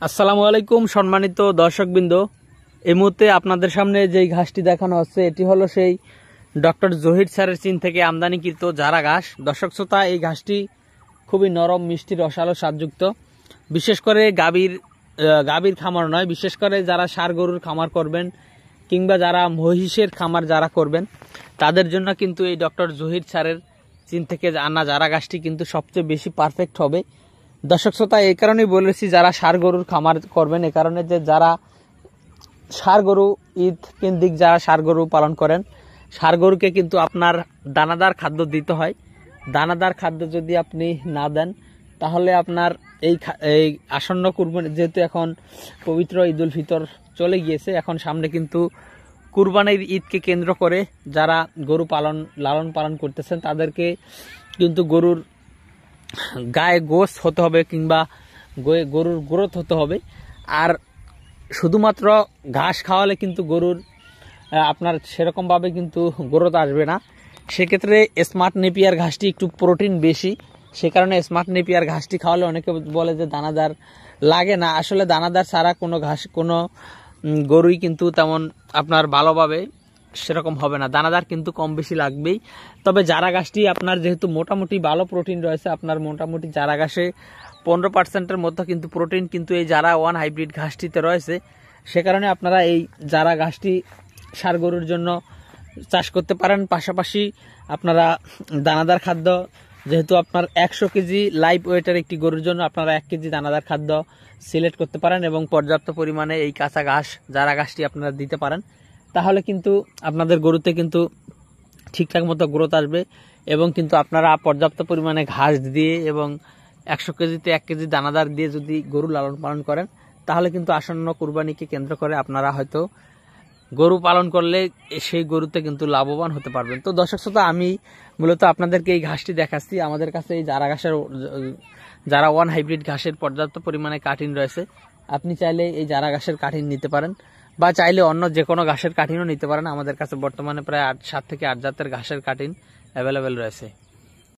আসসালামু আলাইকুম সম্মানিত দর্শকবৃন্দ, এই মুহূর্তে আপনাদের সামনে যেই ঘাসটি দেখানো হচ্ছে এটি হলো সেই ডক্টর জহির স্যারের চীন থেকে আমদানিকৃত জারা ঘাস। দর্শক শ্রোতা, এই ঘাসটি খুবই নরম, মিষ্টি, রসালো, স্বাদযুক্ত। বিশেষ করে গাভীর খামার নয়, বিশেষ করে যারা ষাঁড় গরুর খামার করবেন কিংবা যারা মহিষের খামার যারা করবেন তাদের জন্য কিন্তু এই ডক্টর জহির স্যারের চীন থেকে আনা জারা ঘাসটি কিন্তু সবচেয়ে বেশি পারফেক্ট হবে। দর্শক শ্রোতা, এই কারণেই বলেছি যারা ষাঁড় গরুর খামার করবেন, এ কারণে যে যারা ষাঁড় গরু ঈদ কেন্দ্রিক যারা ষাঁড় গরু পালন করেন, ষাঁড় গরুকে কিন্তু আপনার দানাদার খাদ্য দিতে হয়। দানাদার খাদ্য যদি আপনি না দেন তাহলে আপনার এই আসন্ন কুরবানি, যেহেতু এখন পবিত্র ঈদ উল ফিতর চলে গিয়েছে, এখন সামনে কিন্তু কুরবানির ঈদকে কেন্দ্র করে যারা গরু লালন পালন করতেছেন তাদেরকে কিন্তু গরুর গায়ে গোস হতে হবে কিংবা গরুর গ্রোথ হতে হবে। আর শুধুমাত্র ঘাস খাওয়ালে কিন্তু গরুর আপনার সেরকমভাবে কিন্তু গ্রোথ আসবে না। সেক্ষেত্রে স্মার্ট নেপিয়ার ঘাসটি একটু প্রোটিন বেশি, সে কারণে স্মার্ট নেপিয়ার ঘাসটি খাওয়ালে অনেকে বলে যে দানাদার লাগে না। আসলে দানাদার ছাড়া কোনো গরুই কিন্তু তেমন আপনার ভালোভাবে সেরকম হবে না, দানাদার কিন্তু কম বেশি লাগবেই। তবে জারা ঘাসটি আপনার যেহেতু মোটামুটি ভালো প্রোটিন রয়েছে, আপনার মোটামুটি জারা ঘাসে 15%-এর মতো কিন্তু প্রোটিন কিন্তু এই জারা ওয়ান হাইব্রিড ঘাসটিতে রয়েছে। সে কারণে আপনারা এই জারা ঘাসটি ষাঁড় গরুর জন্য চাষ করতে পারেন। পাশাপাশি আপনারা দানাদার খাদ্য, যেহেতু আপনার 100 কেজি লাইভ ওয়েটের একটি গরুর জন্য আপনারা 1 কেজি দানাদার খাদ্য সিলেক্ট করতে পারেন এবং পর্যাপ্ত পরিমাণে এই কাঁচা ঘাস জারা ঘাসটি আপনারা দিতে পারেন। তাহলে কিন্তু আপনাদের গরুতে কিন্তু ঠিকঠাক মতো গ্রোথ আসবে এবং কিন্তু আপনারা পর্যাপ্ত পরিমাণে ঘাস দিয়ে এবং 100 কেজিতে 1 কেজি দানাদার দিয়ে যদি গরু লালন পালন করেন তাহলে কিন্তু আসন্ন কুরবানিকে কেন্দ্র করে আপনারা হয়তো গরু পালন করলে সেই গরুতে কিন্তু লাভবান হতে পারবেন। তো দর্শক শ্রোতা, আমি মূলত আপনাদেরকে এই ঘাসটি দেখাচ্ছি। আমাদের কাছে এই জারা ওয়ান হাইব্রিড ঘাসের পর্যাপ্ত পরিমাণে কাটিং রয়েছে। আপনি চাইলে এই জারা ঘাসের কাটিং নিতে পারেন বা চাইলে অন্য যে কোনো ঘাসের কাটিংও নিতে পারেন। আমাদের কাছে বর্তমানে প্রায় 7 থেকে 8 জাতের ঘাসের কাটিং অ্যাভেলেবেল রয়েছে।